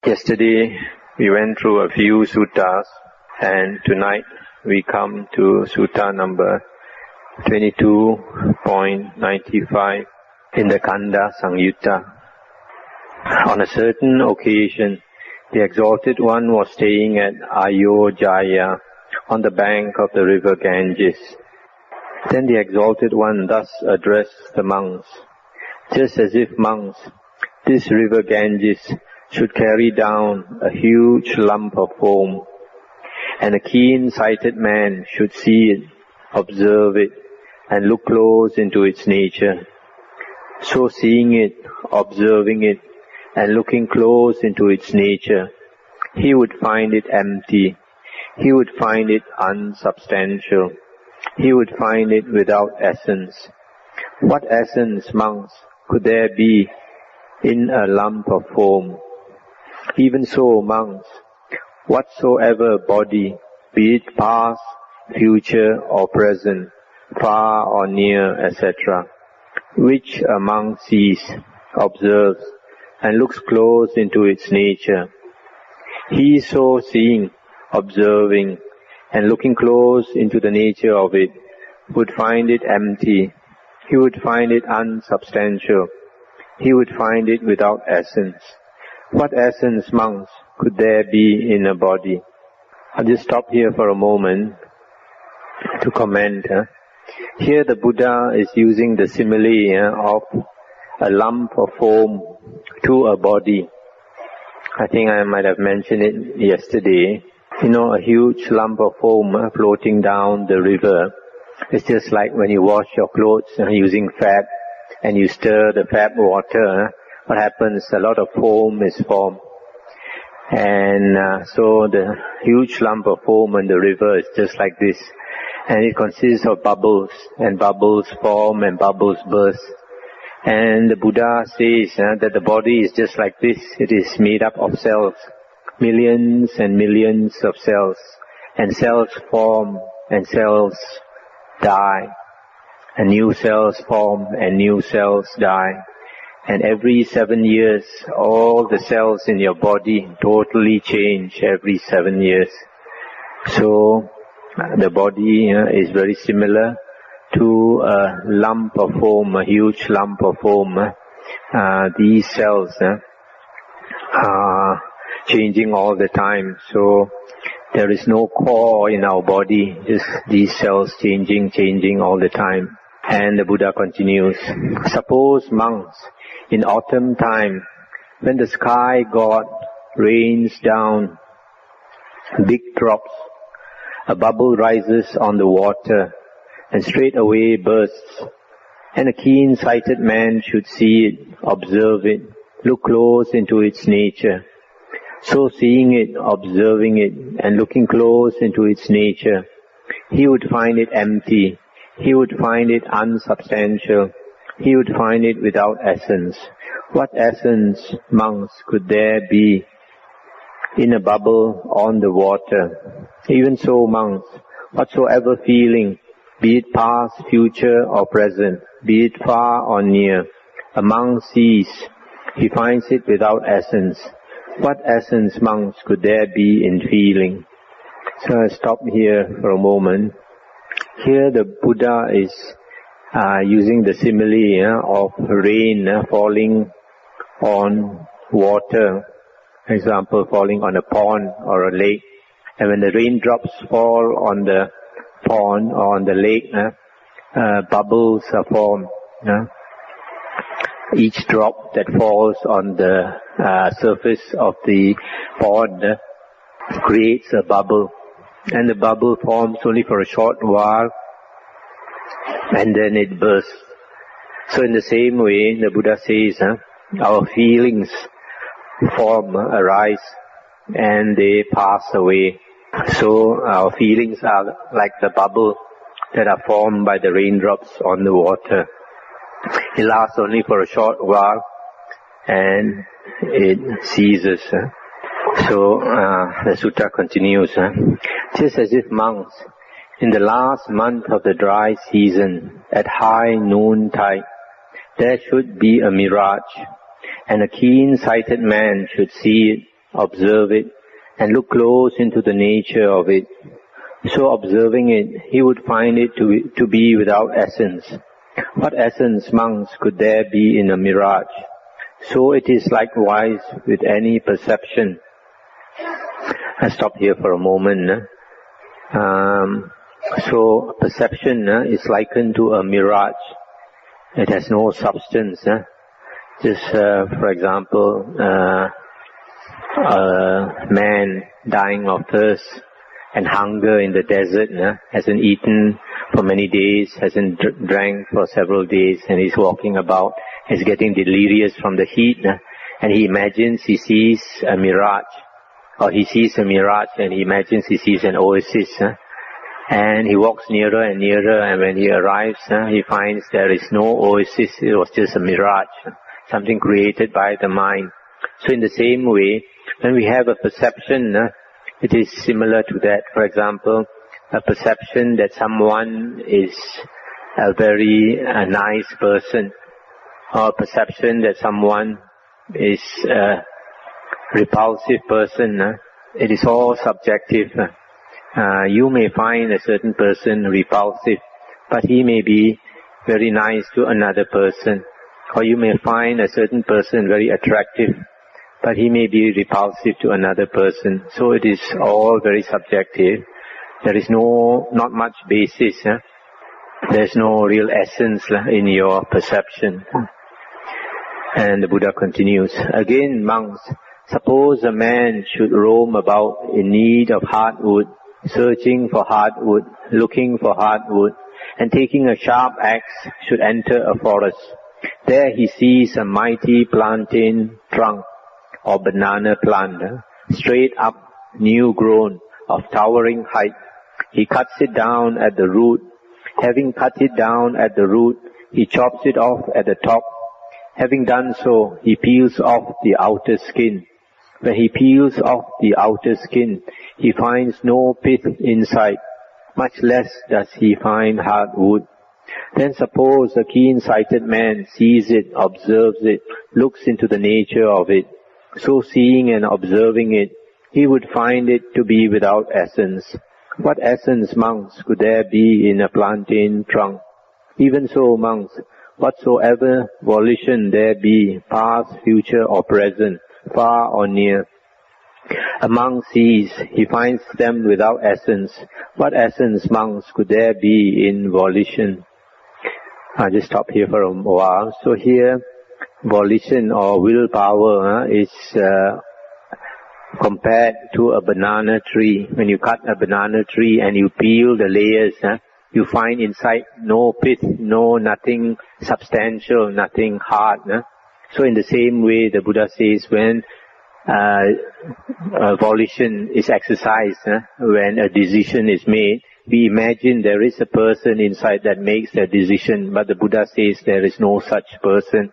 Yesterday we went through a few suttas, and tonight we come to sutta number 22.95 in the Kanda Samyutta. On a certain occasion, the Exalted One was staying at Ayodhya on the bank of the river Ganges. Then the Exalted One thus addressed the monks, just as if monks, this river Ganges should carry down a huge lump of foam, and a keen-sighted man should see it, observe it, and look close into its nature. So seeing it, observing it, and looking close into its nature, he would find it empty, he would find it unsubstantial, he would find it without essence. What essence, monks, could there be in a lump of foam? Even so, monks, whatsoever body, be it past, future or present, far or near, etc., which a monk sees, observes, and looks close into its nature, he so seeing, observing, and looking close into the nature of it, would find it empty, he would find it unsubstantial, he would find it without essence. What essence, monks, could there be in a body? I'll just stop here for a moment to comment. Here the Buddha is using the simile of a lump of foam to a body. I think I might have mentioned it yesterday. A huge lump of foam floating down the river. It's just like when you wash your clothes using fab and you stir the fab water. What happens? A lot of foam is formed. And so the huge lump of foam in the river is just like this. And it consists of bubbles, and bubbles form and bubbles burst. And the Buddha says that the body is just like this. It is made up of cells, millions and millions of cells. And cells form and cells die. And new cells form and new cells die. And every 7 years, all the cells in your body totally change every 7 years. So, the body is very similar to a lump of foam, a huge lump of foam. These cells are changing all the time. So, there is no core in our body, just these cells changing all the time. And the Buddha continues, suppose monks, in autumn time, when the sky god rains down big drops, a bubble rises on the water and straightway bursts, and a keen-sighted man should see it, observe it, look close into its nature. So seeing it, observing it, and looking close into its nature, he would find it empty, he would find it unsubstantial, he would find it without essence. What essence, monks, could there be in a bubble on the water? Even so, monks, whatsoever feeling, be it past, future or present, be it far or near, a monk sees, he finds it without essence. What essence, monks, could there be in feeling? So I stop here for a moment. Here the Buddha is using the simile of rain falling on water, for example, falling on a pond or a lake. And when the raindrops fall on the pond or on the lake, bubbles are formed. Each drop that falls on the surface of the pond creates a bubble. And the bubble forms only for a short while, and then it bursts. So in the same way, the Buddha says, our feelings form, arise, and they pass away. So our feelings are like the bubble that are formed by the raindrops on the water. It lasts only for a short while, and it ceases. So the sutta continues, just as if monks, in the last month of the dry season, at high noontide, there should be a mirage, and a keen-sighted man should see it, observe it, and look close into the nature of it. So observing it, he would find it to be without essence. What essence, monks, could there be in a mirage? So it is likewise with any perception. I stop here for a moment. So perception is likened to a mirage. It has no substance. Just for example, a man dying of thirst and hunger in the desert, hasn't eaten for many days, hasn't drank for several days, and he's walking about, he's getting delirious from the heat, and he imagines he sees a mirage, or he sees a mirage and he imagines he sees an oasis, and he walks nearer and nearer, and when he arrives, he finds there is no oasis, it was just a mirage, something created by the mind. So in the same way, when we have a perception, it is similar to that. For example, a perception that someone is a very nice person, or a perception that someone is a repulsive person. It is all subjective. You may find a certain person repulsive, but he may be very nice to another person. Or you may find a certain person very attractive, but he may be repulsive to another person. So it is all very subjective. There is not much basis. There is no real essence in your perception. And the Buddha continues, again, monks, suppose a man should roam about in need of hardwood, searching for hardwood, looking for hardwood, and taking a sharp axe should enter a forest. There he sees a mighty plantain trunk or banana plant, straight up, new grown, of towering height. He cuts it down at the root. Having cut it down at the root, he chops it off at the top. Having done so, he peels off the outer skin. When he peels off the outer skin, he finds no pith inside, much less does he find hard wood. Then suppose a keen-sighted man sees it, observes it, looks into the nature of it. So seeing and observing it, he would find it to be without essence. What essence, monks, could there be in a plantain trunk? Even so, monks, whatsoever volition there be, past, future, or present, far or near, a monk sees, he finds them without essence. What essence, monks, could there be in volition? I'll just stop here for a while. So here, volition or willpower is compared to a banana tree. When you cut a banana tree and you peel the layers, you find inside no pith, nothing substantial, nothing hard. So in the same way, the Buddha says when volition is exercised, when a decision is made, we imagine there is a person inside that makes that decision, but the Buddha says there is no such person.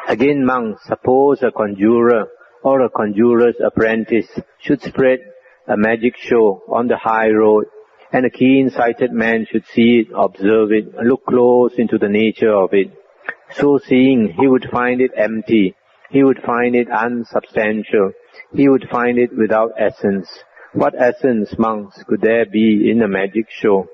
Again, monks, suppose a conjurer or a conjurer's apprentice should spread a magic show on the high road, and a keen-sighted man should see it, observe it, look close into the nature of it. So seeing, he would find it empty, he would find it unsubstantial, he would find it without essence. What essence, monks, could there be in a magic show?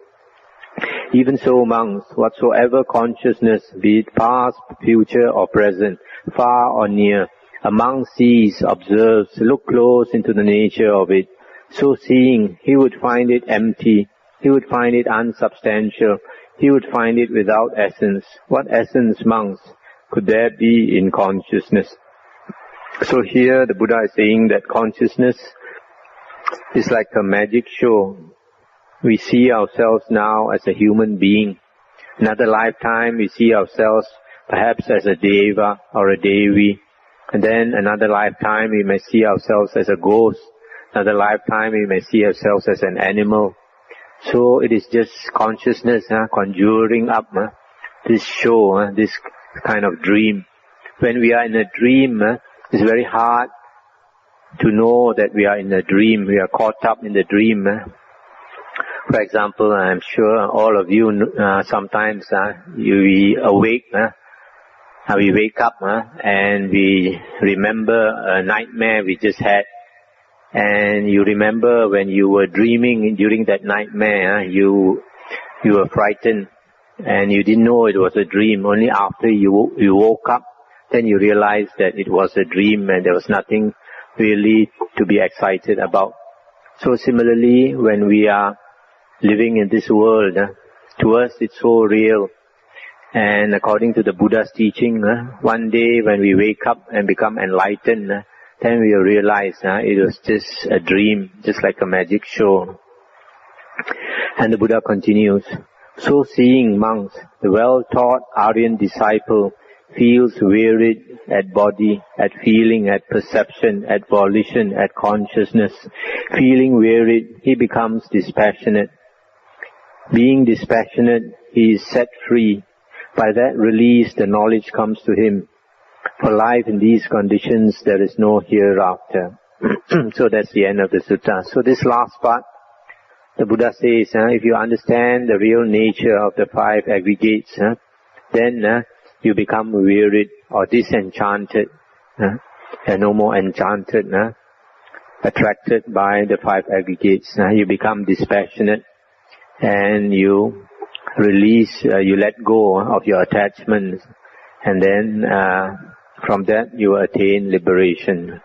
Even so, monks, whatsoever consciousness, be it past, future, or present, far or near, a monk sees, observes, look close into the nature of it. So seeing, he would find it empty, he would find it unsubstantial, he would find it without essence. What essence, monks, could there be in consciousness? So here the Buddha is saying that consciousness is like a magic show. We see ourselves now as a human being. Another lifetime we see ourselves perhaps as a deva or a devi. And then another lifetime we may see ourselves as a ghost. Another lifetime we may see ourselves as an animal. So it is just consciousness conjuring up this show, this kind of dream. When we are in a dream, it's very hard to know that we are in a dream. We are caught up in the dream. For example, I'm sure all of you sometimes you awake we wake up and we remember a nightmare we just had, and you remember when you were dreaming during that nightmare, you were frightened and you didn't know it was a dream. Only after you woke up, then you realized that it was a dream and there was nothing really to be excited about. So similarly, when we are living in this world, to us it's so real. And according to the Buddha's teaching, one day when we wake up and become enlightened, then we realize it was just a dream, just like a magic show. And the Buddha continues, so seeing monks, the well-taught Aryan disciple feels wearied at body, at feeling, at perception, at volition, at consciousness. Feeling wearied, he becomes dispassionate. Being dispassionate, he is set free. By that release, the knowledge comes to him. For life in these conditions, there is no hereafter. So that's the end of the sutta. So this last part, the Buddha says, if you understand the real nature of the 5 aggregates, then you become wearied or disenchanted. And no more enchanted, attracted by the 5 aggregates. You become dispassionate and you release, you let go of your attachments, and then from that you attain liberation.